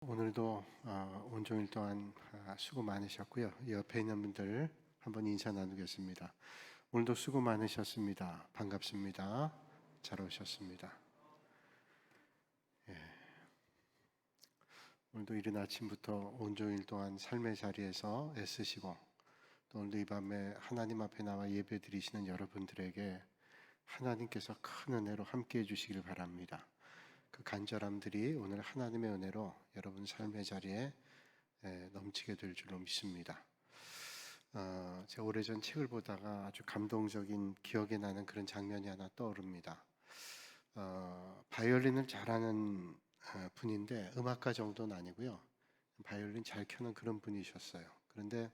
오늘도 온종일 동안 수고 많으셨고요. 옆에 있는 분들 한번 인사 나누겠습니다. 오늘도 수고 많으셨습니다. 반갑습니다. 잘 오셨습니다. 오늘도 이른 아침부터 온종일 동안 삶의 자리에서 애쓰시고 또 오늘도 이 밤에 하나님 앞에 나와 예배 드리시는 여러분들에게 하나님께서 큰 은혜로 함께해 주시길 바랍니다. 그 간절함들이 오늘 하나님의 은혜로 여러분 삶의 자리에 넘치게 될 줄로 믿습니다. 제가 오래전 책을 보다가 아주 감동적인 기억에 나는 그런 장면이 하나 떠오릅니다. 바이올린을 잘하는 분인데 음악가 정도는 아니고요. 바이올린 잘 켜는 그런 분이셨어요. 그런데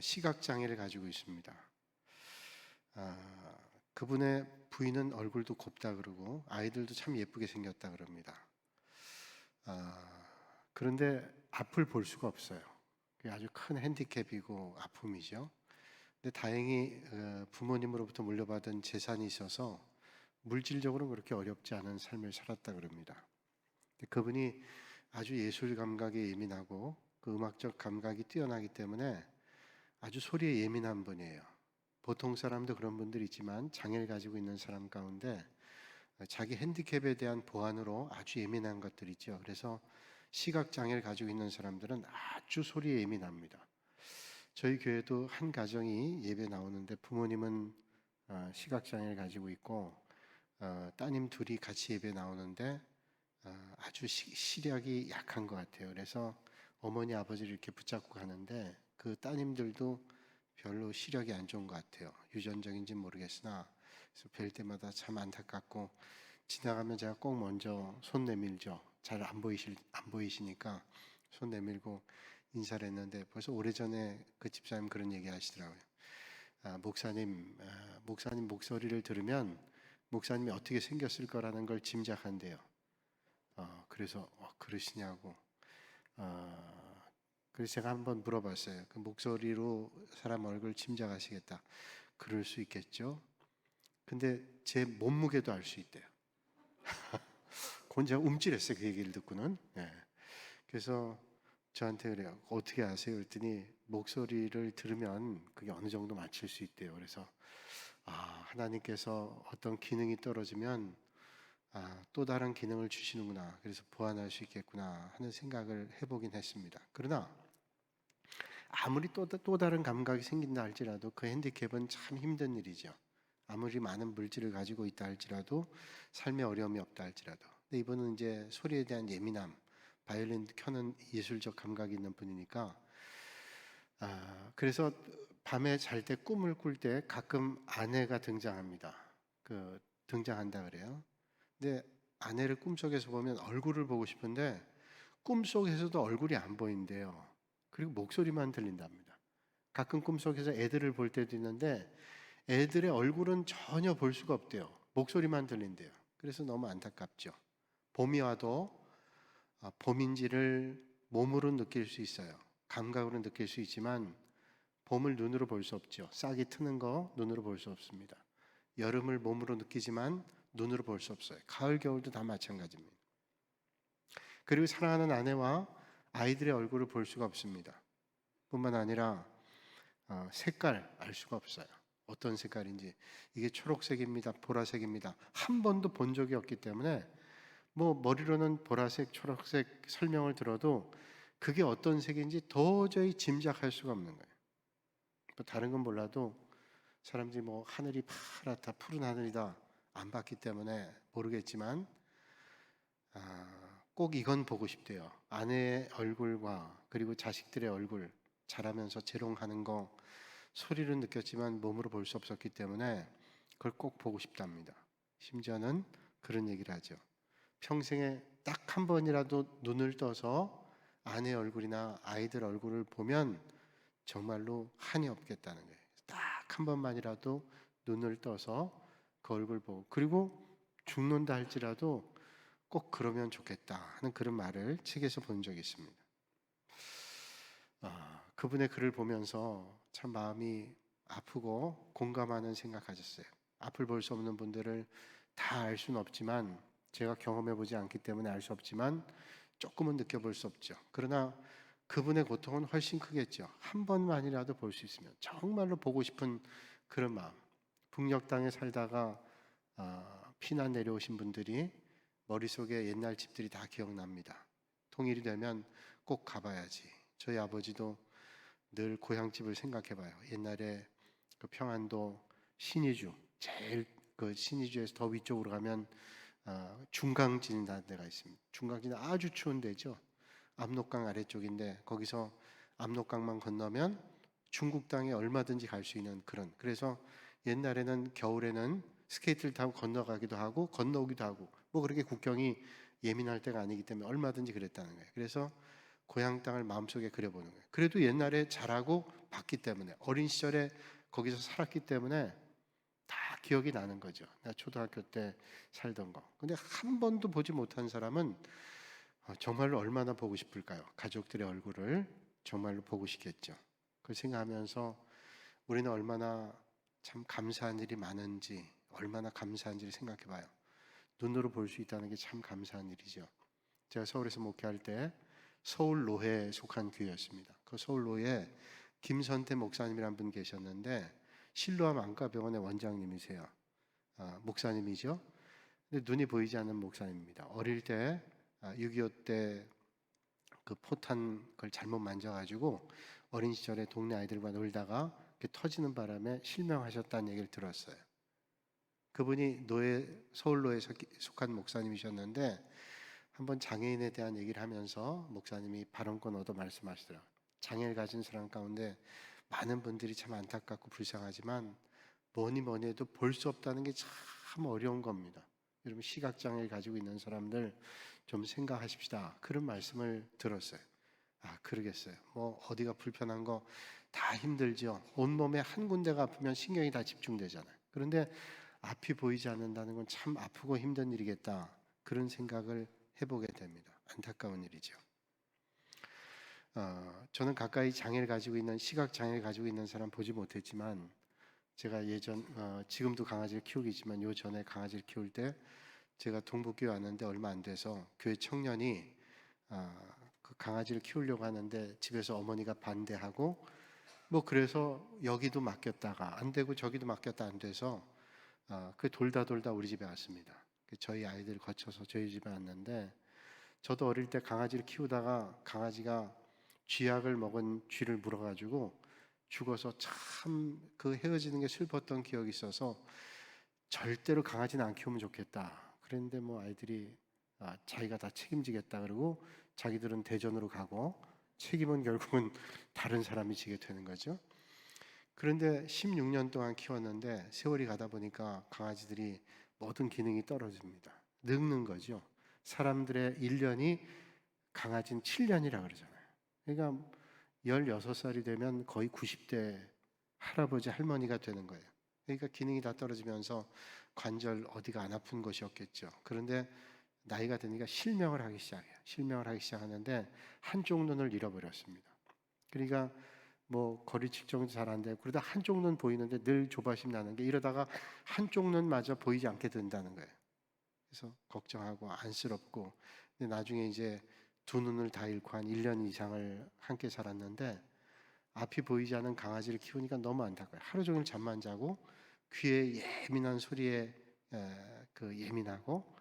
시각장애를 가지고 있습니다. 그분의 부인은 얼굴도 곱다 그러고 아이들도 참 예쁘게 생겼다 그럽니다. 그런데 앞을 볼 수가 없어요. 그게 아주 큰 핸디캡이고 아픔이죠. 근데 다행히 부모님으로부터 물려받은 재산이 있어서 물질적으로는 그렇게 어렵지 않은 삶을 살았다 그럽니다. 그분이 아주 예술 감각에 예민하고 그 음악적 감각이 뛰어나기 때문에 아주 소리에 예민한 분이에요. 보통 사람도 그런 분들이 있지만 장애를 가지고 있는 사람 가운데 자기 핸디캡에 대한 보완으로 아주 예민한 것들이 있죠. 그래서 시각장애를 가지고 있는 사람들은 아주 소리에 예민합니다. 저희 교회도 한 가정이 예배 나오는데 부모님은 시각장애를 가지고 있고 따님 둘이 같이 예배 나오는데 아주 시력이 약한 것 같아요. 그래서 어머니 아버지를 이렇게 붙잡고 가는데 그 따님들도 별로 시력이 안 좋은 것 같아요. 유전적인지 모르겠으나 그래서 뵐 때마다 참 안타깝고 지나가면 제가 꼭 먼저 손 내밀죠. 잘 안 보이시니까 손 내밀고 인사를 했는데 벌써 오래전에 그 집사님 그런 얘기 하시더라고요. 목사님 목소리를 들으면 목사님이 어떻게 생겼을 거라는 걸 짐작한대요. 그래서 그러시냐고. 그래서 제가 한번 물어봤어요. 그 목소리로 사람 얼굴 짐작하시겠다. 그럴 수 있겠죠. 근데 제 몸무게도 알 수 있대요. 그건 제가 움찔했어요. 그 얘기를 듣고는. 네. 그래서 저한테 그래요. 어떻게 아세요? 그랬더니 목소리를 들으면 그게 어느 정도 맞출 수 있대요. 그래서 하나님께서 어떤 기능이 떨어지면 또 다른 기능을 주시는구나. 그래서 보완할 수 있겠구나 하는 생각을 해보긴 했습니다. 그러나 아무리 또 다른 감각이 생긴다 할지라도 그 핸디캡은 참 힘든 일이죠. 아무리 많은 물질을 가지고 있다 할지라도 삶에 어려움이 없다 할지라도. 근데 이분은 이제 소리에 대한 예민함, 바이올린 켜는 예술적 감각이 있는 분이니까 그래서 밤에 잘 때 꿈을 꿀 때 가끔 아내가 등장합니다. 등장한다 그래요. 근데 아내를 꿈속에서 보면 얼굴을 보고 싶은데 꿈속에서도 얼굴이 안 보인대요. 그리고 목소리만 들린답니다. 가끔 꿈속에서 애들을 볼 때도 있는데 애들의 얼굴은 전혀 볼 수가 없대요. 목소리만 들린대요. 그래서 너무 안타깝죠. 봄이 와도 봄인지를 몸으로 느낄 수 있어요. 감각으로 느낄 수 있지만 봄을 눈으로 볼 수 없죠. 싹이 트는 거 눈으로 볼 수 없습니다. 여름을 몸으로 느끼지만 눈으로 볼 수 없어요. 가을, 겨울도 다 마찬가지입니다. 그리고 사랑하는 아내와 아이들의 얼굴을 볼 수가 없습니다. 뿐만 아니라 색깔 알 수가 없어요. 어떤 색깔인지. 이게 초록색입니다. 보라색입니다. 한 번도 본 적이 없기 때문에 뭐 머리로는 보라색, 초록색 설명을 들어도 그게 어떤 색인지 도저히 짐작할 수가 없는 거예요. 뭐 다른 건 몰라도 사람들이 뭐 하늘이 파랗다, 푸른 하늘이다 안 봤기 때문에 모르겠지만 꼭 이건 보고 싶대요. 아내의 얼굴과 그리고 자식들의 얼굴 자라면서 재롱하는 거 소리로 느꼈지만 몸으로 볼 수 없었기 때문에 그걸 꼭 보고 싶답니다. 심지어는 그런 얘기를 하죠. 평생에 딱 한 번이라도 눈을 떠서 아내 얼굴이나 아이들 얼굴을 보면 정말로 한이 없겠다는 거예요. 딱 한 번만이라도 눈을 떠서 그 얼굴 보고 그리고 죽는다 할지라도 꼭 그러면 좋겠다 하는 그런 말을 책에서 본 적이 있습니다. 그분의 글을 보면서 참 마음이 아프고 공감하는 생각하셨어요. 앞을 볼 수 없는 분들을 다 알 수는 없지만 제가 경험해 보지 않기 때문에 알 수 없지만 조금은 느껴볼 수 없죠. 그러나 그분의 고통은 훨씬 크겠죠. 한 번만이라도 볼 수 있으면 정말로 보고 싶은 그런 마음. 북녘 땅에 살다가 피난 내려오신 분들이 머릿속에 옛날 집들이 다 기억납니다. 통일이 되면 꼭 가봐야지. 저희 아버지도 늘 고향집을 생각해봐요. 옛날에 그 평안도 신의주, 제일 그 신의주에서 더 위쪽으로 가면 중강진이라는 데가 있습니다. 중강진은 아주 추운 데죠. 압록강 아래쪽인데 거기서 압록강만 건너면 중국 땅에 얼마든지 갈 수 있는 그런. 그래서 옛날에는 겨울에는 스케이트를 타고 건너가기도 하고 건너오기도 하고 뭐 그렇게 국경이 예민할 때가 아니기 때문에 얼마든지 그랬다는 거예요. 그래서 고향 땅을 마음속에 그려보는 거예요. 그래도 옛날에 자라고 봤기 때문에 어린 시절에 거기서 살았기 때문에 다 기억이 나는 거죠. 내가 초등학교 때 살던 거. 근데 한 번도 보지 못한 사람은 정말로 얼마나 보고 싶을까요? 가족들의 얼굴을 정말로 보고 싶겠죠. 그걸 생각하면서 우리는 얼마나 참 감사한 일이 많은지, 얼마나 감사한지를 생각해 봐요. 눈으로 볼 수 있다는 게 참 감사한 일이죠. 제가 서울에서 목회할 때 서울로회에 속한 교회였습니다. 그 서울로회에 김선태 목사님이란 분 계셨는데 실로암 안과병원의 원장님이세요. 목사님이죠. 근데 눈이 보이지 않는 목사님입니다. 어릴 때 6.25 때 그 포탄 걸 잘못 만져가지고 어린 시절에 동네 아이들과 놀다가 터지는 바람에 실명하셨다는 얘기를 들었어요. 그분이 서울로에 속한 목사님이셨는데 한번 장애인에 대한 얘기를 하면서 목사님이 발언권 얻어 말씀하시더라고요. 장애를 가진 사람 가운데 많은 분들이 참 안타깝고 불쌍하지만 뭐니 해도 볼 수 없다는 게 참 어려운 겁니다. 여러분 시각장애를 가지고 있는 사람들 좀 생각하십시다. 그런 말씀을 들었어요. 그러겠어요. 뭐 어디가 불편한 거 다 힘들죠. 온몸에 한 군데가 아프면 신경이 다 집중되잖아요. 그런데 앞이 보이지 않는다는 건 참 아프고 힘든 일이겠다. 그런 생각을 해보게 됩니다. 안타까운 일이죠. 저는 가까이 장애를 가지고 있는 시각 장애를 가지고 있는 사람 보지 못했지만 제가 지금도 강아지를 키우기지만 요 전에 강아지를 키울 때 제가 동북교회 왔는데 얼마 안 돼서 교회 청년이 그 강아지를 키우려고 하는데 집에서 어머니가 반대하고 뭐 그래서 여기도 맡겼다가 안 되고 저기도 맡겼다 안 돼서 그 돌다 우리 집에 왔습니다. 저희 아이들 거쳐서 저희 집에 왔는데 저도 어릴 때 강아지를 키우다가 강아지가 쥐약을 먹은 쥐를 물어가지고 죽어서 참 그 헤어지는 게 슬펐던 기억이 있어서 절대로 강아지는 안 키우면 좋겠다. 그런데 뭐 아이들이 자기가 다 책임지겠다 그러고 자기들은 대전으로 가고 책임은 결국은 다른 사람이 지게 되는 거죠. 그런데 16년 동안 키웠는데 세월이 가다 보니까 강아지들이 모든 기능이 떨어집니다. 늙는 거죠. 사람들의 1년이 강아지는 7년이라 그러잖아요. 그러니까 16살이 되면 거의 90대 할아버지 할머니가 되는 거예요. 그러니까 기능이 다 떨어지면서 관절 어디가 안 아픈 것이 없겠죠. 그런데 나이가 드니까 실명을 하기 시작해요. 실명을 하기 시작하는데 한쪽 눈을 잃어버렸습니다. 그러니까 뭐 거리 측정도 잘 안 되고 그러다 한쪽 눈 보이는데 늘 조바심 나는 게 이러다가 한쪽 눈마저 보이지 않게 된다는 거예요. 그래서 걱정하고 안쓰럽고 근데 나중에 이제 두 눈을 다 잃고 한 1년 이상을 함께 살았는데 앞이 보이지 않는 강아지를 키우니까 너무 안타까워요. 하루 종일 잠만 자고 귀에 예민한 소리에 예민하고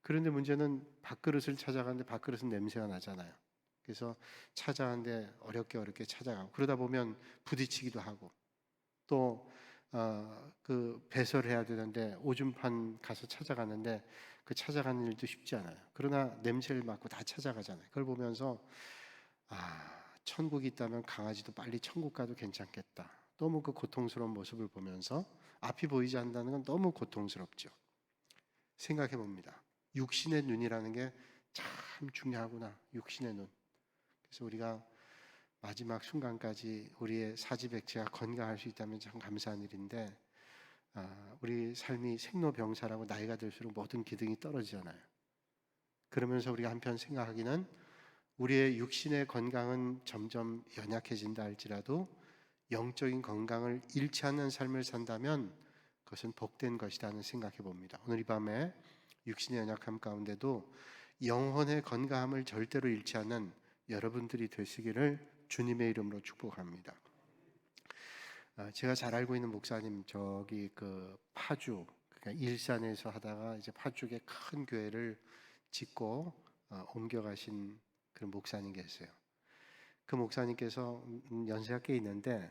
그런데 문제는 밥그릇을 찾아가는데 밥그릇은 냄새가 나잖아요. 그래서 찾아가는데 어렵게 찾아가고 그러다 보면 부딪히기도 하고 또 그 배설을 해야 되는데 오줌판 가서 찾아가는데 그 찾아가는 일도 쉽지 않아요. 그러나 냄새를 맡고 다 찾아가잖아요. 그걸 보면서 천국이 있다면 강아지도 빨리 천국 가도 괜찮겠다. 너무 그 고통스러운 모습을 보면서 앞이 보이지 않는다는 건 너무 고통스럽죠. 생각해 봅니다. 육신의 눈이라는 게 참 중요하구나. 육신의 눈. 그래서 우리가 마지막 순간까지 우리의 사지백체가 건강할 수 있다면 참 감사한 일인데 우리 삶이 생로병사라고 나이가 들수록 모든 기능이 떨어지잖아요. 그러면서 우리가 한편 생각하기는 우리의 육신의 건강은 점점 연약해진다 할지라도 영적인 건강을 잃지 않는 삶을 산다면 그것은 복된 것이라는 생각해 봅니다. 오늘 이 밤에 육신의 연약함 가운데도 영혼의 건강함을 절대로 잃지 않는 여러분들이 되시기를 주님의 이름으로 축복합니다. 제가 잘 알고 있는 목사님, 저기 그 파주, 그러니까 일산에서 하다가 이제 파주에 큰 교회를 짓고 옮겨가신 그런 목사님 계세요. 그 목사님께서 연세가 꽤 있는데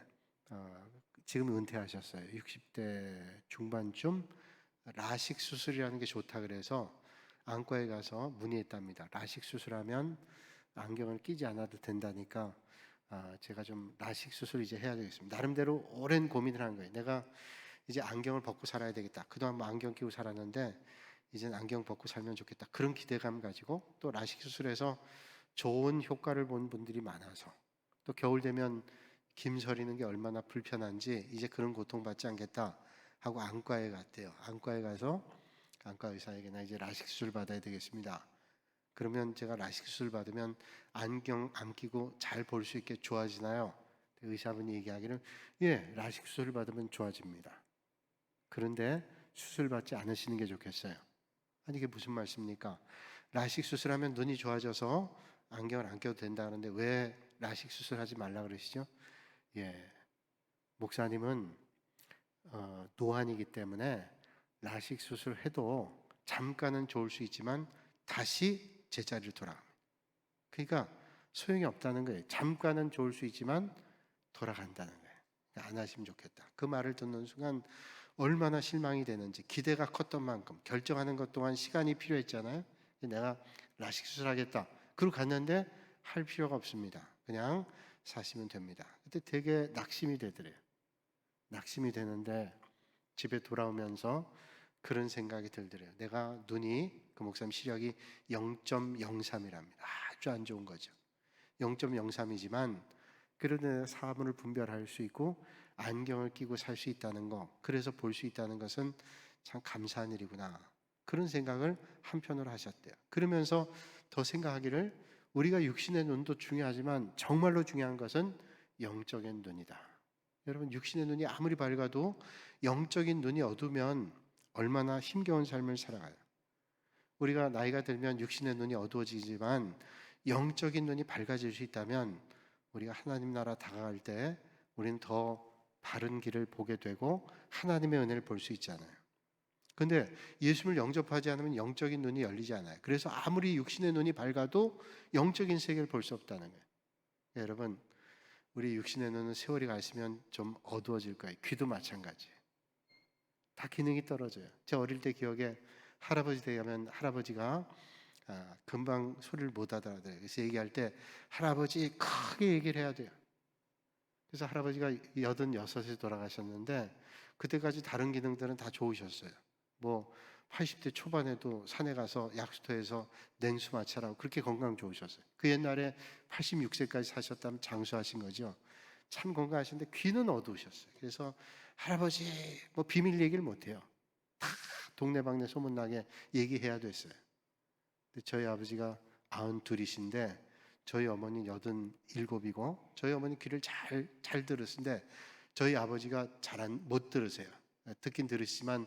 지금 은퇴하셨어요. 60대 중반쯤. 라식 수술이라는 게 좋다 그래서 안과에 가서 문의했답니다. 라식 수술하면 안경을 끼지 않아도 된다니까 제가 좀 라식 수술 이제 해야 되겠습니다. 나름대로 오랜 고민을 한 거예요. 내가 이제 안경을 벗고 살아야 되겠다. 그동안 뭐 안경 끼고 살았는데 이제는 안경 벗고 살면 좋겠다. 그런 기대감 가지고 또 라식 수술해서 좋은 효과를 본 분들이 많아서 또 겨울 되면 김 서리는 게 얼마나 불편한지 이제 그런 고통받지 않겠다 하고 안과에 갔대요. 안과에 가서 안과 의사에게 나 이제 라식 수술 받아야 되겠습니다. 그러면 제가 라식 수술 받으면 안경 안 끼고 잘 볼 수 있게 좋아지나요? 의사분이 얘기하기를 예, 라식 수술 받으면 좋아집니다. 그런데 수술 받지 않으시는 게 좋겠어요. 아니 이게 무슨 말씀입니까? 라식 수술하면 눈이 좋아져서 안경을 안 껴도 된다는데 왜 라식 수술하지 말라 그러시죠? 예, 목사님은 노안이기 때문에 라식 수술해도 잠깐은 좋을 수 있지만 다시 제자리로 돌아갑니다. 그러니까 소용이 없다는 거예요. 잠깐은 좋을 수 있지만 돌아간다는 거예요. 안 하시면 좋겠다. 그 말을 듣는 순간 얼마나 실망이 되는지, 기대가 컸던 만큼 결정하는 것 동안 시간이 필요했잖아요. 내가 라식 수술하겠다. 그러고 갔는데 할 필요가 없습니다. 그냥 사시면 됩니다. 그때 되게 낙심이 되더래요. 낙심이 되는데 집에 돌아오면서 그런 생각이 들더래요. 내가 눈이, 그 목사님 시력이 0.03이랍니다. 아주 안 좋은 거죠. 0.03이지만 그래도 사물을 분별할 수 있고 안경을 끼고 살 수 있다는 거, 그래서 볼 수 있다는 것은 참 감사한 일이구나. 그런 생각을 한편으로 하셨대요. 그러면서 더 생각하기를 우리가 육신의 눈도 중요하지만 정말로 중요한 것은 영적인 눈이다. 여러분, 육신의 눈이 아무리 밝아도 영적인 눈이 어두우면 얼마나 힘겨운 삶을 살아가요. 우리가 나이가 들면 육신의 눈이 어두워지지만 영적인 눈이 밝아질 수 있다면 우리가 하나님 나라 다가갈 때 우리는 더 바른 길을 보게 되고 하나님의 은혜를 볼 수 있잖아요. 근데 예수를 영접하지 않으면 영적인 눈이 열리지 않아요. 그래서 아무리 육신의 눈이 밝아도 영적인 세계를 볼 수 없다는 거예요. 여러분, 우리 육신의 눈은 세월이 가시면 좀 어두워질 거예요. 귀도 마찬가지예요. 다 기능이 떨어져요. 제 어릴 때 기억에 할아버지 댁에 가면 할아버지가 금방 소리를 못 하더라고요. 그래서 얘기할 때 할아버지 크게 얘기를 해야 돼요. 그래서 할아버지가 86에 돌아가셨는데 그때까지 다른 기능들은 다 좋으셨어요. 뭐 80대 초반에도 산에 가서 약수터에서 냉수 마찰하고 그렇게 건강 좋으셨어요. 그 옛날에 86세까지 사셨다면 장수하신 거죠. 참 건강하신데 귀는 어두우셨어요. 그래서 할아버지 뭐 비밀 얘기를 못해요. 다 동네방네 소문나게 얘기해야 됐어요. 근데 저희 아버지가 92이신데 저희 어머니 87이고 저희 어머니 귀를 잘 들으신데 저희 아버지가 못 들으세요. 듣긴 들으시지만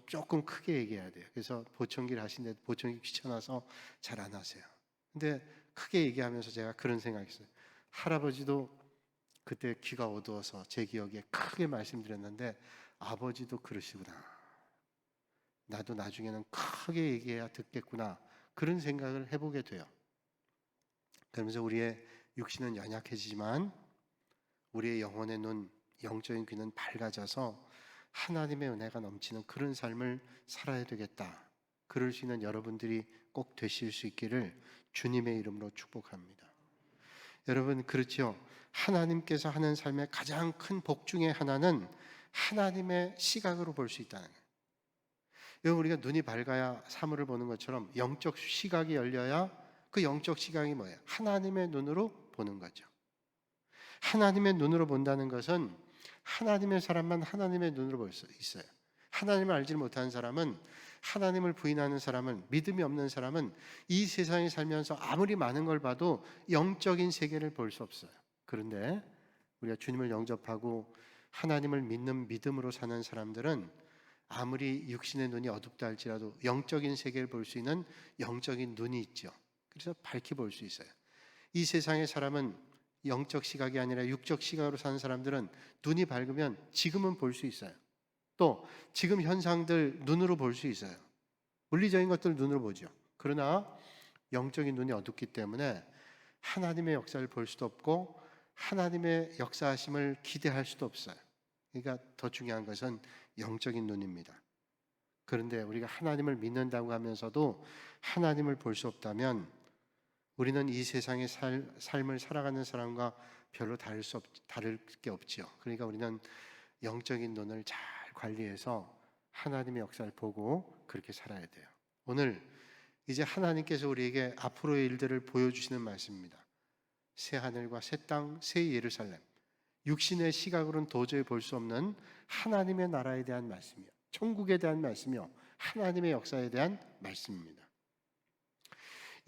조금 크게 얘기해야 돼요. 그래서 보청기를 하시는데 보청기 귀찮아서 잘 안 하세요. 근데 크게 얘기하면서 제가 그런 생각했어요. 할아버지도 그때 귀가 어두워서 제 기억에 크게 말씀드렸는데 아버지도 그러시구나. 나도 나중에는 크게 얘기해야 듣겠구나. 그런 생각을 해보게 돼요. 그러면서 우리의 육신은 연약해지지만 우리의 영혼의 눈, 영적인 귀는 밝아져서 하나님의 은혜가 넘치는 그런 삶을 살아야 되겠다. 그럴 수 있는 여러분들이 꼭 되실 수 있기를 주님의 이름으로 축복합니다. 여러분, 그렇죠? 하나님께서 하는 삶의 가장 큰 복 중에 하나는 하나님의 시각으로 볼 수 있다는 거예요. 여러분, 우리가 눈이 밝아야 사물을 보는 것처럼 영적 시각이 열려야 그 영적 시각이 뭐예요? 하나님의 눈으로 보는 거죠. 하나님의 눈으로 본다는 것은 하나님의 사람만 하나님의 눈으로 볼 수 있어요. 하나님을 알지 못하는 사람은, 하나님을 부인하는 사람은, 믿음이 없는 사람은 이 세상에 살면서 아무리 많은 걸 봐도 영적인 세계를 볼 수 없어요. 그런데 우리가 주님을 영접하고 하나님을 믿는 믿음으로 사는 사람들은 아무리 육신의 눈이 어둡다 할지라도 영적인 세계를 볼 수 있는 영적인 눈이 있죠. 그래서 밝히 볼 수 있어요. 이 세상의 사람은 영적 시각이 아니라 육적 시각으로 사는 사람들은 눈이 밝으면 지금은 볼 수 있어요. 또 지금 현상들 눈으로 볼 수 있어요. 물리적인 것들 눈으로 보죠. 그러나 영적인 눈이 어둡기 때문에 하나님의 역사를 볼 수도 없고 하나님의 역사하심을 기대할 수도 없어요. 그러니까 더 중요한 것은 영적인 눈입니다. 그런데 우리가 하나님을 믿는다고 하면서도 하나님을 볼 수 없다면 우리는 이 세상의 삶을 살아가는 사람과 별로 다를 게 없지요. 그러니까 우리는 영적인 눈을 잘 관리해서 하나님의 역사를 보고 그렇게 살아야 돼요. 오늘 이제 하나님께서 우리에게 앞으로의 일들을 보여주시는 말씀입니다. 새 하늘과 새 땅, 새 예루살렘. 육신의 시각으로는 도저히 볼 수 없는 하나님의 나라에 대한 말씀이요, 천국에 대한 말씀이요, 하나님의 역사에 대한 말씀입니다.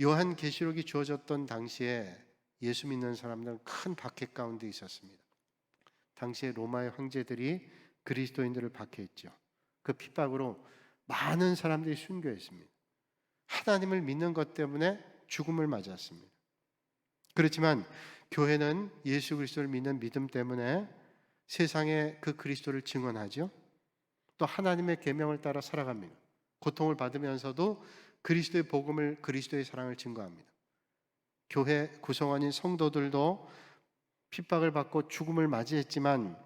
요한계시록이 주어졌던 당시에 예수 믿는 사람들은 큰 박해 가운데 있었습니다. 당시에 로마의 황제들이 그리스도인들을 박해했죠. 그 핍박으로 많은 사람들이 순교했습니다. 하나님을 믿는 것 때문에 죽음을 맞았습니다. 그렇지만 교회는 예수 그리스도를 믿는 믿음 때문에 세상에 그 그리스도를 증언하죠. 또 하나님의 계명을 따라 살아갑니다. 고통을 받으면서도 그리스도의 복음을, 그리스도의 사랑을 증거합니다. 교회 구성원인 성도들도 핍박을 받고 죽음을 맞이했지만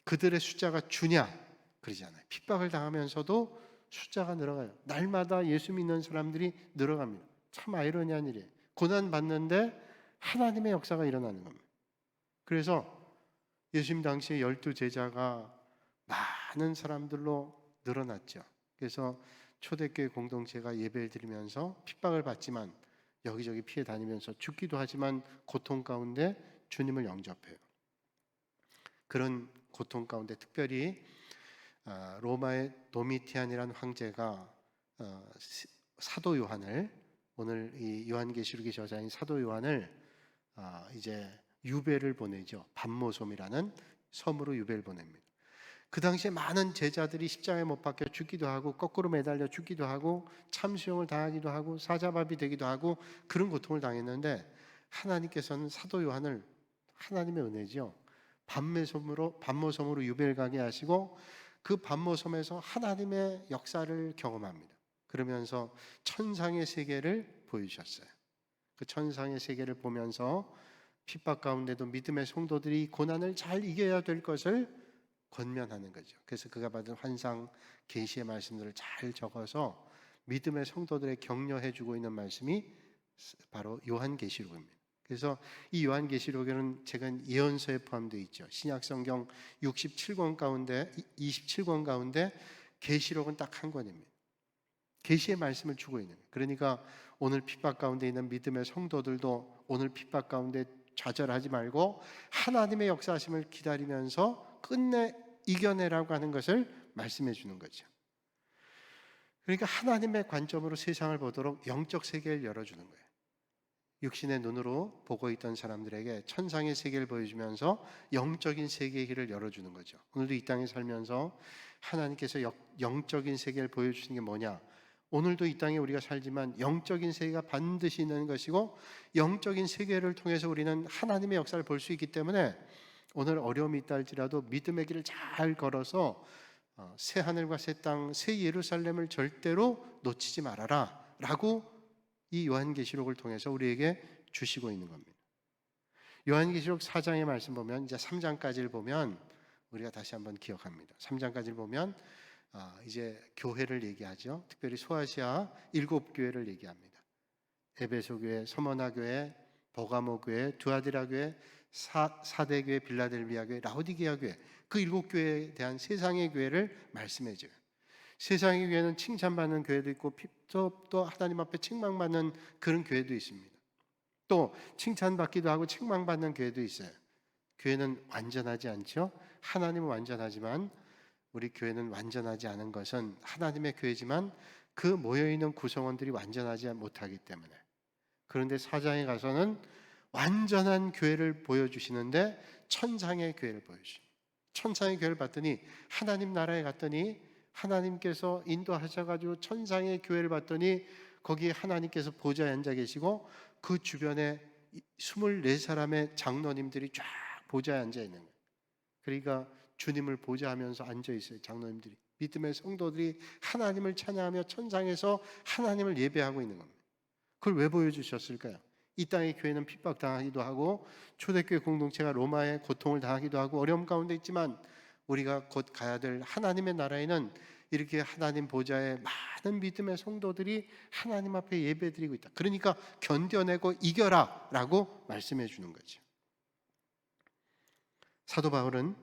그들의 숫자가 주냐? 그러지 않아요. 핍박을 당하면서도 숫자가 늘어가요. 날마다 예수 믿는 사람들이 늘어갑니다. 참 아이러니한 일이에요. 고난 받는데 하나님의 역사가 일어나는 겁니다. 그래서 예수님 당시에 12 제자가 많은 사람들로 늘어났죠. 그래서 초대교회 공동체가 예배를 드리면서 핍박을 받지만 여기저기 피해 다니면서 죽기도 하지만 고통 가운데 주님을 영접해요. 그런 고통 가운데 특별히 로마의 도미티안이라는 황제가 사도 요한을, 오늘 이 요한계시록의 저자인 사도 요한을 이제 유배를 보내죠. 밤모섬이라는 섬으로 유배를 보냅니다. 그 당시에 많은 제자들이 십자가에 못 박혀 죽기도 하고 거꾸로 매달려 죽기도 하고 참수형을 당하기도 하고 사자밥이 되기도 하고 그런 고통을 당했는데 하나님께서는 사도 요한을, 하나님의 은혜죠, 밤모섬으로 유배를 가게 하시고 그 밤모섬에서 하나님의 역사를 경험합니다. 그러면서 천상의 세계를 보여주셨어요. 그 천상의 세계를 보면서 핍박 가운데도 믿음의 성도들이 고난을 잘 이겨야 될 것을 권면하는 거죠. 그래서 그가 받은 환상, 계시의 말씀들을 잘 적어서 믿음의 성도들에 격려해 주고 있는 말씀이 바로 요한계시록입니다. 그래서 이 요한계시록에는 제가 예언서에 포함되어 있죠. 신약성경 67권 가운데 27권 가운데 계시록은 딱 한 권입니다. 계시의 말씀을 주고 있는 거예요. 그러니까 오늘 핍박 가운데 있는 믿음의 성도들도 오늘 핍박 가운데 좌절하지 말고 하나님의 역사하심을 기다리면서 끝내 이겨내라고 하는 것을 말씀해 주는 거죠. 그러니까 하나님의 관점으로 세상을 보도록 영적 세계를 열어주는 거예요. 육신의 눈으로 보고 있던 사람들에게 천상의 세계를 보여주면서 영적인 세계의 길을 열어주는 거죠. 오늘도 이 땅에 살면서 하나님께서 영적인 세계를 보여주시는 게 뭐냐? 오늘도 이 땅에 우리가 살지만 영적인 세계가 반드시 있는 것이고 영적인 세계를 통해서 우리는 하나님의 역사를 볼 수 있기 때문에 오늘 어려움이 있다 할지라도 믿음의 길을 잘 걸어서 새 하늘과 새 땅, 새 예루살렘을 절대로 놓치지 말아라 라고 이 요한계시록을 통해서 우리에게 주시고 있는 겁니다. 요한계시록 4장의 말씀 보면 이제 3장까지를 보면 우리가 다시 한번 기억합니다. 3장까지를 보면 이제 교회를 얘기하죠. 특별히 소아시아 7교회를 얘기합니다. 에베소 교회, 서머나 교회, 버가모 교회, 두아디라 교회, 사대 교회, 빌라델비아 교회, 라오디게아 교회, 그 7교회에 대한 세상의 교회를 말씀해 줘요. 세상의 교회는 칭찬받는 교회도 있고 또 하나님 앞에 책망받는 그런 교회도 있습니다. 또 칭찬받기도 하고 책망받는 교회도 있어요. 교회는 완전하지 않죠. 하나님은 완전하지만 우리 교회는 완전하지 않은 것은 하나님의 교회지만 그 모여있는 구성원들이 완전하지 못하기 때문에. 그런데 4장에 가서는 완전한 교회를 보여주시는데 천상의 교회를 보여주십니다. 천상의 교회를 봤더니 하나님 나라에 갔더니 하나님께서 인도하셔가지고 천상의 교회를 봤더니 거기에 하나님께서 보좌에 앉아 계시고 그 주변에 24사람의 장로님들이 쫙 보좌에 앉아 있는 거예요. 그러니까 주님을 보좌하면서 앉아 있어요. 장로님들이, 믿음의 성도들이 하나님을 찬양하며 천상에서 하나님을 예배하고 있는 겁니다. 그걸 왜 보여주셨을까요? 이 땅의 교회는 핍박당하기도 하고 초대교회 공동체가 로마의 고통을 당하기도 하고 어려움 가운데 있지만 우리가 곧 가야 될 하나님의 나라에는 이렇게 하나님 보좌에 많은 믿음의 성도들이 하나님 앞에 예배드리고 있다. 그러니까 견뎌내고 이겨라 라고 말씀해 주는 거죠. 사도 바울은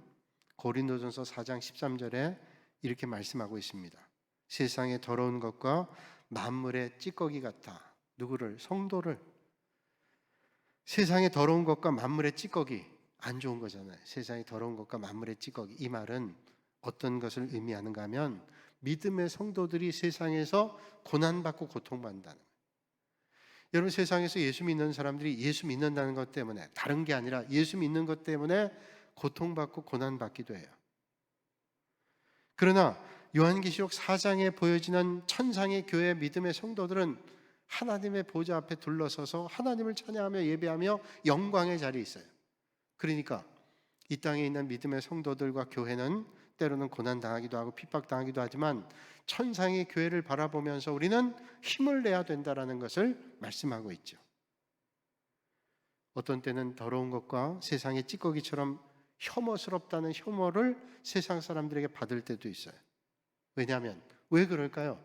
고린도전서 4장 13절에 이렇게 말씀하고 있습니다. 세상의 더러운 것과 만물의 찌꺼기 같아. 누구를? 성도를. 세상의 더러운 것과 만물의 찌꺼기, 안 좋은 거잖아요. 세상의 더러운 것과 만물의 찌꺼기. 이 말은 어떤 것을 의미하는가 하면 믿음의 성도들이 세상에서 고난받고 고통받는다는 거예요. 여러분, 세상에서 예수 믿는 사람들이 예수 믿는다는 것 때문에, 다른 게 아니라 예수 믿는 것 때문에 고통받고 고난받기도 해요. 그러나 요한계시록 4장에 보여지는 천상의 교회 믿음의 성도들은 하나님의 보좌 앞에 둘러서서 하나님을 찬양하며 예배하며 영광의 자리에 있어요. 그러니까 이 땅에 있는 믿음의 성도들과 교회는 때로는 고난당하기도 하고 핍박당하기도 하지만 천상의 교회를 바라보면서 우리는 힘을 내야 된다는 것을 말씀하고 있죠. 어떤 때는 더러운 것과 세상의 찌꺼기처럼 혐오스럽다는 혐오를 세상 사람들에게 받을 때도 있어요. 왜냐하면, 왜 그럴까요?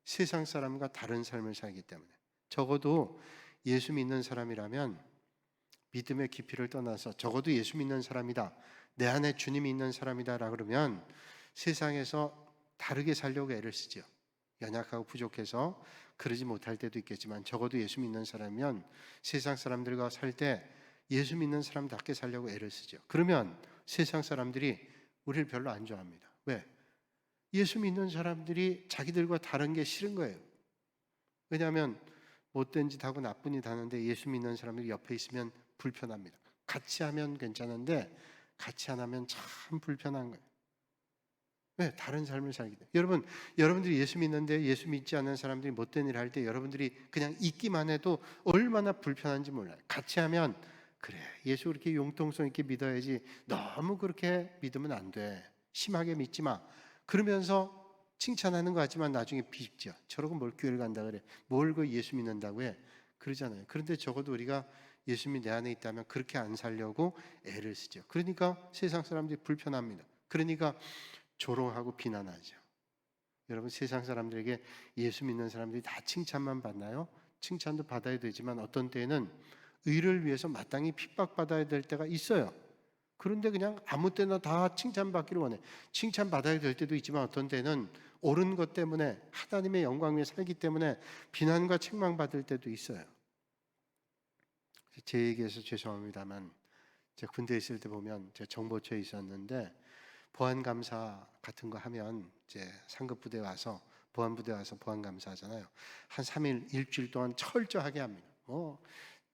세상 사람과 다른 삶을 살기 때문에. 적어도 예수 믿는 사람이라면 믿음의 깊이를 떠나서 적어도 예수 믿는 사람이다, 내 안에 주님이 있는 사람이다 라 그러면 세상에서 다르게 살려고 애를 쓰죠. 연약하고 부족해서 그러지 못할 때도 있겠지만 적어도 예수 믿는 사람이면 세상 사람들과 살 때 예수 믿는 사람답게 살려고 애를 쓰죠. 그러면 세상 사람들이 우리를 별로 안 좋아합니다. 왜? 예수 믿는 사람들이 자기들과 다른 게 싫은 거예요. 왜냐하면 못된 짓 하고 나쁜 짓 하는데 예수 믿는 사람들이 옆에 있으면 불편합니다. 같이 하면 괜찮은데 같이 안 하면 참 불편한 거예요. 왜? 다른 삶을 살기 때문에. 여러분들이 예수 믿는데 예수 믿지 않는 사람들이 못된 일을 할 때 여러분들이 그냥 있기만 해도 얼마나 불편한지 몰라요. 같이 하면 그래, 예수 그렇게 융통성 있게 믿어야지, 너무 그렇게 믿으면 안 돼, 심하게 믿지 마, 그러면서 칭찬하는 거 하지만 나중에 비집죠. 저러고 뭘 교회를 간다 그래, 뭘 그 예수 믿는다고 해, 그러잖아요. 그런데 적어도 우리가 예수님이 내 안에 있다면 그렇게 안 살려고 애를 쓰죠. 그러니까 세상 사람들이 불편합니다. 그러니까 조롱하고 비난하죠. 여러분, 세상 사람들에게 예수 믿는 사람들이 다 칭찬만 받나요? 칭찬도 받아야 되지만 어떤 때에는 의를 위해서 마땅히 핍박받아야 될 때가 있어요. 그런데 그냥 아무 때나 다 칭찬받기를 원해. 칭찬받아야 될 때도 있지만 어떤 때는 옳은 것 때문에 하나님의 영광 위에 살기 때문에 비난과 책망받을 때도 있어요. 제 얘기해서 죄송합니다만 제가 군대에 있을 때 보면 제가 정보처에 있었는데 보안감사 같은 거 하면 이제 상급부대 와서 보안부대 와서 보안감사 하잖아요. 한 3일 일주일 동안 철저하게 합니다.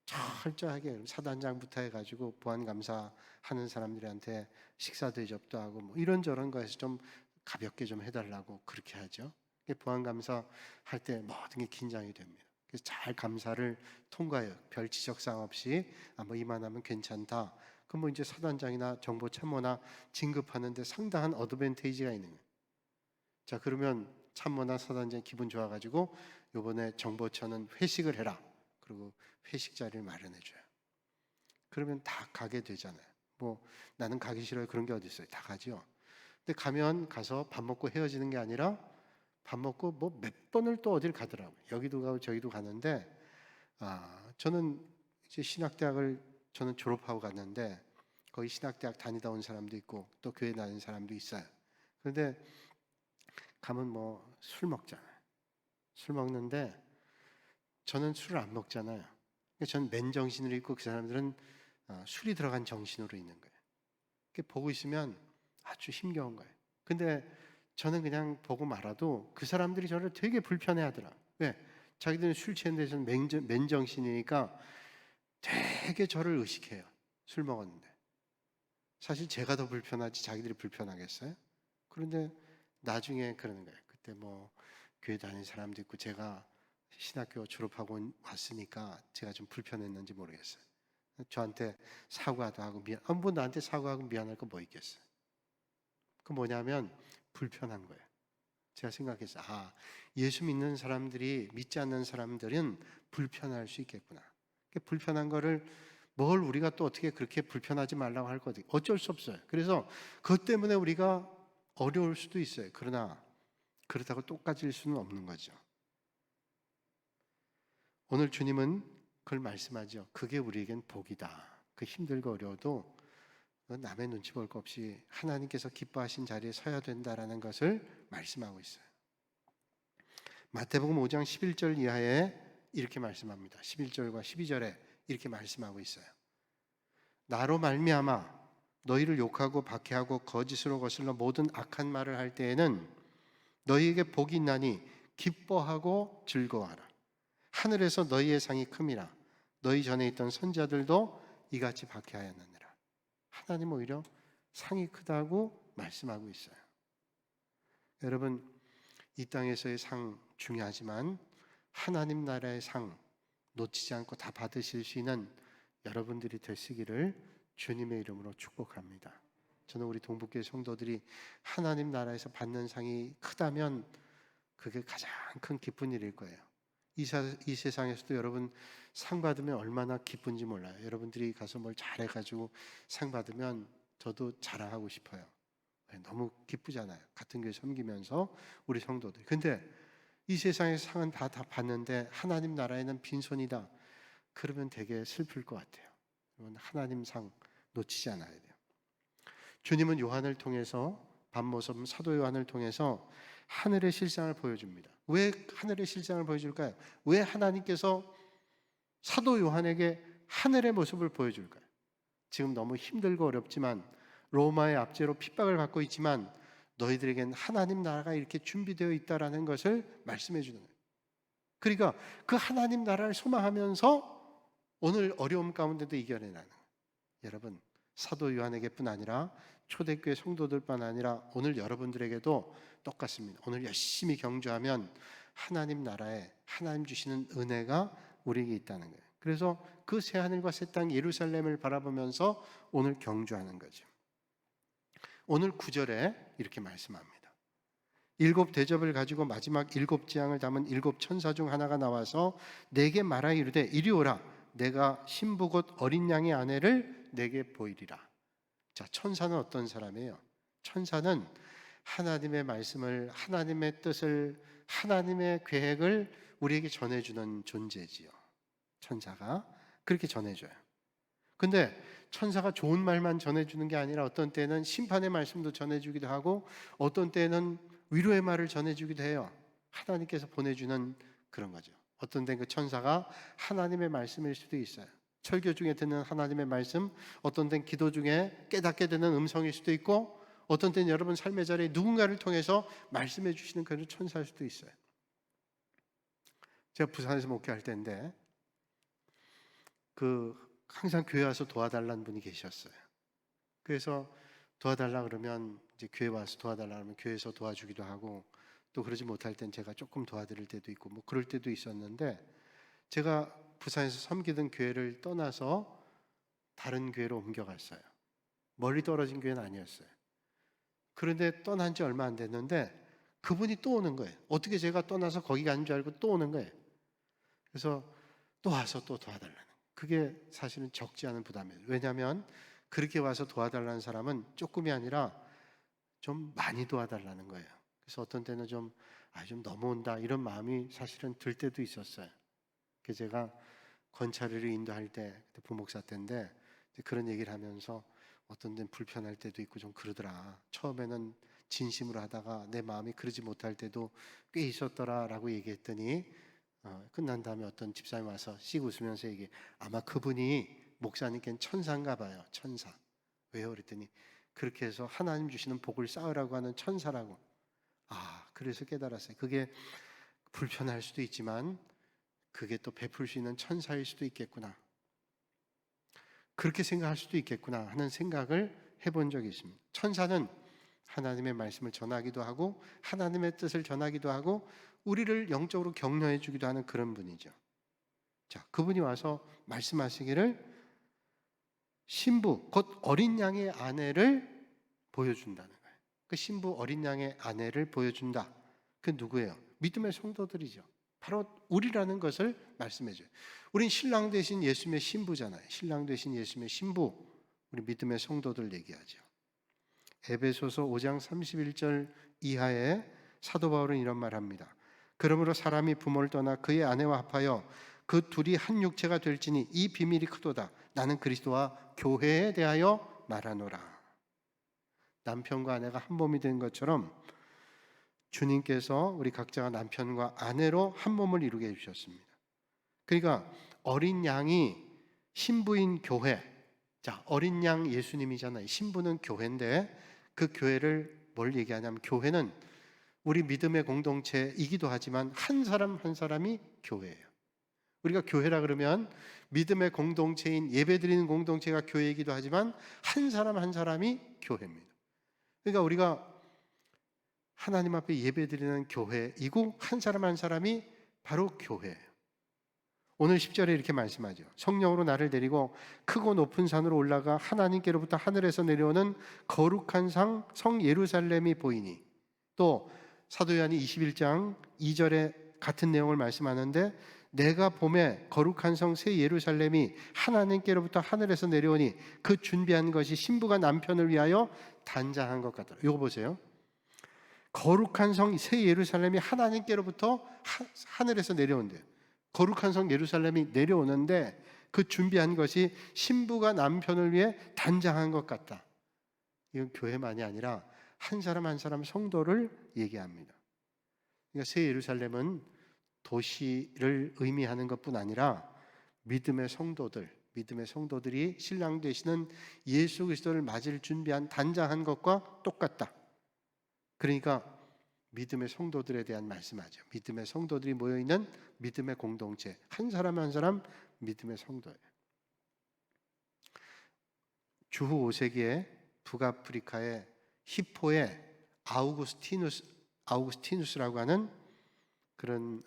철저하게 사단장부터 해가지고 보안감사 하는 사람들한테 식사 대접도 하고 뭐 이런저런 거에서 좀 가볍게 좀 해달라고 그렇게 하죠. 보안감사 할 때 모든 게 긴장이 됩니다. 그래서 잘 감사를 통과해요. 별 지적사항 없이 뭐 이만하면 괜찮다. 그럼 뭐 이제 사단장이나 정보 참모나 진급하는데 상당한 어드밴테이지가 있는 거예요. 자, 그러면 참모나 사단장이 기분 좋아가지고 요번에 정보처는 회식을 해라. 그리고 회식 자리를 마련해 줘요. 그러면 다 가게 되잖아요. 뭐 나는 가기 싫어요, 그런 게 어디 있어요? 다 가죠. 근데 가면 가서 밥 먹고 헤어지는 게 아니라 밥 먹고 뭐 몇 번을 또 어딜 가더라고요. 여기도 가고 저기도 가는데 저는 이제 신학대학을 저는 졸업하고 갔는데 거기 신학대학 다니다 온 사람도 있고 또 교회 다니는 사람도 있어요. 그런데 가면 뭐 술 먹잖아요. 술 먹는데 저는 술을 안 먹잖아요. 저는 맨정신으로 있고 그 사람들은 술이 들어간 정신으로 있는 거예요. 보고 있으면 아주 힘겨운 거예요. 근데 저는 그냥 보고 말아도 그 사람들이 저를 되게 불편해하더라. 왜? 자기들은 술 취한 데서는 맨정신이니까 되게 저를 의식해요. 술 먹었는데. 사실 제가 더 불편하지 자기들이 불편하겠어요? 그런데 나중에 그러는 거예요. 그때 뭐 교회 다니는 사람도 있고 제가 신학교 졸업하고 왔으니까 제가 좀 불편했는지 모르겠어요. 저한테 사과도 하고 뭐 나한테 사과하고 미안할 거 뭐 있겠어요. 그 뭐냐면 불편한 거예요. 제가 생각했어요. 아, 예수 믿는 사람들이 믿지 않는 사람들은 불편할 수 있겠구나. 불편한 거를 뭘 우리가 또 어떻게 그렇게 불편하지 말라고 할 거지. 어쩔 수 없어요. 그래서 그것 때문에 우리가 어려울 수도 있어요. 그러나 그렇다고 똑같을 수는 없는 거죠. 오늘 주님은 그걸 말씀하죠. 그게 우리에겐 복이다. 그 힘들고 어려워도 남의 눈치 볼 것 없이 하나님께서 기뻐하신 자리에 서야 된다라는 것을 말씀하고 있어요. 마태복음 5장 11절 이하에 이렇게 말씀합니다. 11절과 12절에 이렇게 말씀하고 있어요. 나로 말미암아 너희를 욕하고 박해하고 거짓으로 거슬러 모든 악한 말을 할 때에는 너희에게 복이 있나니 기뻐하고 즐거워하라. 하늘에서 너희의 상이 큼이라. 너희 전에 있던 선지자들도 이같이 박해하였느니라. 하나님 오히려 상이 크다고 말씀하고 있어요. 여러분, 이 땅에서의 상 중요하지만 하나님 나라의 상 놓치지 않고 다 받으실 수 있는 여러분들이 되시기를 주님의 이름으로 축복합니다. 저는 우리 동북교회 성도들이 하나님 나라에서 받는 상이 크다면 그게 가장 큰 기쁜 일일 거예요. 이 세상에서도 여러분 상 받으면 얼마나 기쁜지 몰라요. 여러분들이 가서 뭘 잘해가지고 상 받으면 저도 자랑하고 싶어요. 너무 기쁘잖아요. 같은 교회 섬기면서 우리 성도들. 근데 이 세상의 상은 다 받는데 하나님 나라에는 빈손이다. 그러면 되게 슬플 것 같아요. 하나님 상 놓치지 않아야 돼요. 주님은 요한을 통해서 반모섬 사도 요한을 통해서 하늘의 실상을 보여줍니다. 왜 하늘의 실상을 보여줄까요? 왜 하나님께서 사도 요한에게 하늘의 모습을 보여줄까요? 지금 너무 힘들고 어렵지만 로마의 압제로 핍박을 받고 있지만 너희들에겐 하나님 나라가 이렇게 준비되어 있다라는 것을 말씀해 주는 거예요. 그러니까 그 하나님 나라를 소망하면서 오늘 어려움 가운데도 이겨내는 여러분, 사도 요한에게뿐 아니라 초대교회 성도들뿐 아니라 오늘 여러분들에게도 똑같습니다. 오늘 열심히 경주하면 하나님 나라에 하나님 주시는 은혜가 우리에게 있다는 거예요. 그래서 그 새하늘과 새 땅 예루살렘을 바라보면서 오늘 경주하는 거죠. 오늘 9절에 이렇게 말씀합니다. 7 대접을 가지고 마지막 7 재앙을 담은 7 천사 중 하나가 나와서 내게 말하여 이르되 이리 오라. 내가 신부 곧 어린 양의 아내를 내게 보이리라. 자, 천사는 어떤 사람이에요? 천사는 하나님의 말씀을, 하나님의 뜻을, 하나님의 계획을 우리에게 전해주는 존재지요. 천사가 그렇게 전해줘요. 근데 천사가 좋은 말만 전해주는 게 아니라 어떤 때는 심판의 말씀도 전해주기도 하고 어떤 때는 위로의 말을 전해주기도 해요. 하나님께서 보내주는 그런 거죠. 어떤 때는 그 천사가 하나님의 말씀일 수도 있어요. 설교 중에 듣는 하나님의 말씀, 어떤 때는 기도 중에 깨닫게 되는 음성일 수도 있고 어떤 때는 여러분 삶의 자리에 누군가를 통해서 말씀해 주시는 그런 천사일 수도 있어요. 제가 부산에서 목회할 때인데 항상 교회 와서 도와달라는 분이 계셨어요. 그래서 도와달라 그러면 이제 교회 와서 도와달라 그러면 교회에서 도와주기도 하고 또 그러지 못할 땐 제가 조금 도와드릴 때도 있고 뭐 그럴 때도 있었는데 제가 부산에서 섬기던 교회를 떠나서 다른 교회로 옮겨갔어요. 멀리 떨어진 교회는 아니었어요. 그런데 떠난 지 얼마 안 됐는데 그분이 또 오는 거예요. 어떻게 제가 떠나서 거기 가는 줄 알고 또 오는 거예요. 그래서 또 와서 또 도와달라는 거예요. 그게 사실은 적지 않은 부담이에요. 왜냐하면 그렇게 와서 도와달라는 사람은 조금이 아니라 좀 많이 도와달라는 거예요. 그래서 어떤 때는 좀 넘어온다 이런 마음이 사실은 들 때도 있었어요. 그래서 제가 권찰을 인도할 때 부목사 때인데 그런 얘기를 하면서 어떤 데는 불편할 때도 있고 좀 그러더라. 처음에는 진심으로 하다가 내 마음이 그러지 못할 때도 꽤 있었더라라고 얘기했더니 끝난 다음에 어떤 집사님 와서 씩 웃으면서 얘기해. 아마 그분이 목사님께는 천사인가 봐요. 천사. 왜요? 그랬더니 그렇게 해서 하나님 주시는 복을 쌓으라고 하는 천사라고. 그래서 깨달았어요. 그게 불편할 수도 있지만 그게 또 베풀 수 있는 천사일 수도 있겠구나. 그렇게 생각할 수도 있겠구나 하는 생각을 해본 적이 있습니다. 천사는 하나님의 말씀을 전하기도 하고 하나님의 뜻을 전하기도 하고 우리를 영적으로 격려해 주기도 하는 그런 분이죠. 자, 그분이 와서 말씀하시기를 신부 곧 어린 양의 아내를 보여준다는 거예요. 그 신부 어린 양의 아내를 보여준다. 그 누구예요? 믿음의 성도들이죠. 바로 우리라는 것을 말씀해 줘요. 우린 신랑 되신 예수님의 신부잖아요. 신랑 되신 예수님의 신부, 우리 믿음의 성도들 얘기하죠. 에베소서 5장 31절 이하에 사도 바울은 이런 말합니다. 그러므로 사람이 부모를 떠나 그의 아내와 합하여 그 둘이 한 육체가 될지니 이 비밀이 크도다. 나는 그리스도와 교회에 대하여 말하노라. 남편과 아내가 한 몸이 된 것처럼 주님께서 우리 각자가 남편과 아내로 한 몸을 이루게 해주셨습니다. 그러니까 어린 양이 신부인 교회, 자, 어린 양 예수님이잖아요. 신부는 교회인데 그 교회를 뭘 얘기하냐면 교회는 우리 믿음의 공동체이기도 하지만 한 사람 한 사람이 교회예요. 우리가 교회라 그러면 믿음의 공동체인 예배드리는 공동체가 교회이기도 하지만 한 사람 한 사람이 교회입니다. 그러니까 우리가 하나님 앞에 예배드리는 교회이고 한 사람 한 사람이 바로 교회예요. 오늘 10절에 이렇게 말씀하죠. 성령으로 나를 데리고 크고 높은 산으로 올라가 하나님께로부터 하늘에서 내려오는 거룩한 성 예루살렘이 보이니, 또 사도 요한이 21장 2절에 같은 내용을 말씀하는데 내가 봄에 거룩한 성 새 예루살렘이 하나님께로부터 하늘에서 내려오니 그 준비한 것이 신부가 남편을 위하여 단장한 것 같더라. 이거 보세요. 거룩한 성 새 예루살렘이 하나님께로부터 하늘에서 내려온대요. 거룩한 성 예루살렘이 내려오는데 그 준비한 것이 신부가 남편을 위해 단장한 것 같다. 이건 교회만이 아니라 한 사람 한 사람 성도를 얘기합니다. 그러니까 새 예루살렘은 도시를 의미하는 것뿐 아니라 믿음의 성도들이 신랑 되시는 예수 그리스도를 맞을 준비한 단장한 것과 똑같다. 그러니까 믿음의 성도들에 대한 말씀하죠. 믿음의 성도들이 모여있는 믿음의 공동체, 한 사람 한 사람 믿음의 성도예요. 주후 5세기에 북아프리카의 히포의 아우구스티누스라고 하는 그런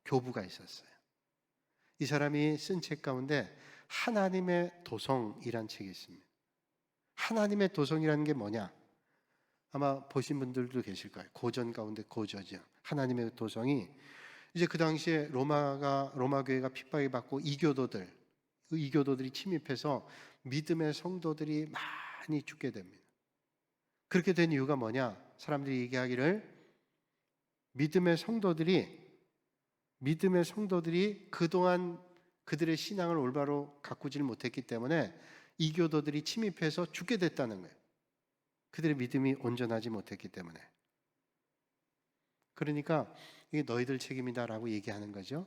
교부가 있었어요. 이 사람이 쓴 책 가운데 하나님의 도성이란 책이 있습니다. 하나님의 도성이라는 게 뭐냐? 아마 보신 분들도 계실 거예요. 고전 가운데 고전이죠. 하나님의 도성이 이제 그 당시에 로마 교회가 핍박을 받고 이교도들이 침입해서 믿음의 성도들이 많이 죽게 됩니다. 그렇게 된 이유가 뭐냐? 사람들이 얘기하기를 믿음의 성도들이 그동안 그들의 신앙을 올바로 가꾸질 못했기 때문에 이교도들이 침입해서 죽게 됐다는 거예요. 그들의 믿음이 온전하지 못했기 때문에. 그러니까 이게 너희들 책임이다라고 얘기하는 거죠.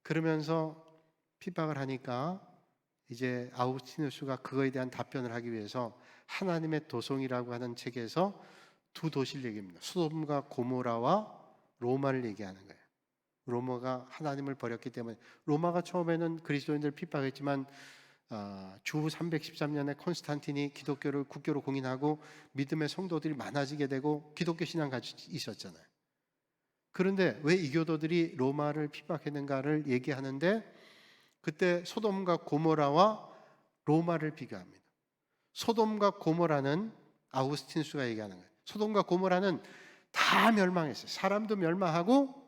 그러면서 핍박을 하니까 이제 아우구스티누스가 그거에 대한 답변을 하기 위해서 하나님의 도성이라고 하는 책에서 두 도시를 얘기합니다. 소돔과 고모라와 로마를 얘기하는 거예요. 로마가 하나님을 버렸기 때문에, 로마가 처음에는 그리스도인들을 핍박했지만 주후 313년에 콘스탄틴이 기독교를 국교로 공인하고 믿음의 성도들이 많아지게 되고 기독교 신앙 같이 있었잖아요. 그런데 왜 이교도들이 로마를 핍박했는가를 얘기하는데 그때 소돔과 고모라와 로마를 비교합니다. 소돔과 고모라는 아우구스티누스가 얘기하는 거예요. 소돔과 고모라는 다 멸망했어요. 사람도 멸망하고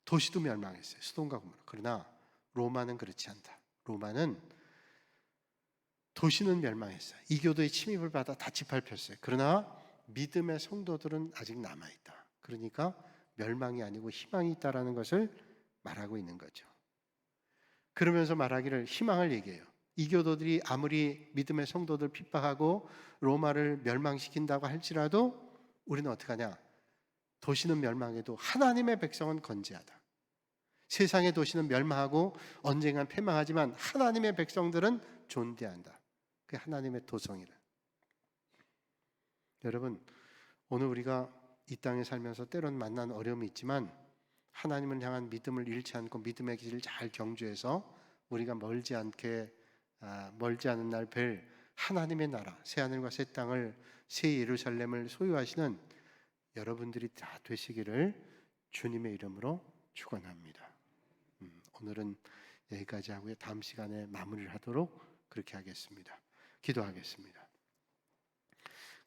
도시도 멸망했어요. 소돔과 고모라. 그러나 로마는 그렇지 않다. 로마는 도시는 멸망했어요. 이교도의 침입을 받아 다 짓밟혔어요. 그러나 믿음의 성도들은 아직 남아있다. 그러니까 멸망이 아니고 희망이 있다라는 것을 말하고 있는 거죠. 그러면서 말하기를 희망을 얘기해요. 이교도들이 아무리 믿음의 성도들 핍박하고 로마를 멸망시킨다고 할지라도 우리는 어떻게 하냐? 도시는 멸망해도 하나님의 백성은 건재하다. 세상의 도시는 멸망하고 언젠간 패망하지만 하나님의 백성들은 존재한다. 그게 하나님의 도성이라. 여러분, 오늘 우리가 이 땅에 살면서 때론 만난 어려움이 있지만 하나님을 향한 믿음을 잃지 않고 믿음의 길을 잘 경주해서 우리가 멀지 않은 날 뵐 하나님의 나라, 새 하늘과 새 땅을, 새 예루살렘을 소유하시는 여러분들이 다 되시기를 주님의 이름으로 축원합니다. 오늘은 여기까지 하고요. 다음 시간에 마무리를 하도록 그렇게 하겠습니다. 기도하겠습니다.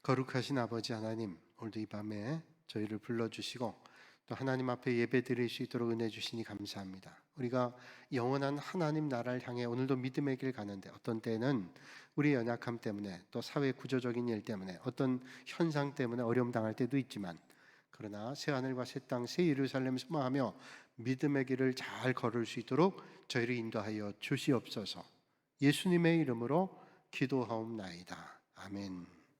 거룩하신 아버지 하나님, 오늘도 이 밤에 저희를 불러주시고 또 하나님 앞에 예배 드릴 수 있도록 은혜 주시니 감사합니다. 우리가 영원한 하나님 나라를 향해 오늘도 믿음의 길 가는데 어떤 때는 우리의 연약함 때문에 또 사회 구조적인 일 때문에 어떤 현상 때문에 어려움 당할 때도 있지만, 그러나 새 하늘과 새 땅, 새 예루살렘을 소망하며 믿음의 길을 잘 걸을 수 있도록 저희를 인도하여 주시옵소서. 예수님의 이름으로 기도하옵나이다. 아멘.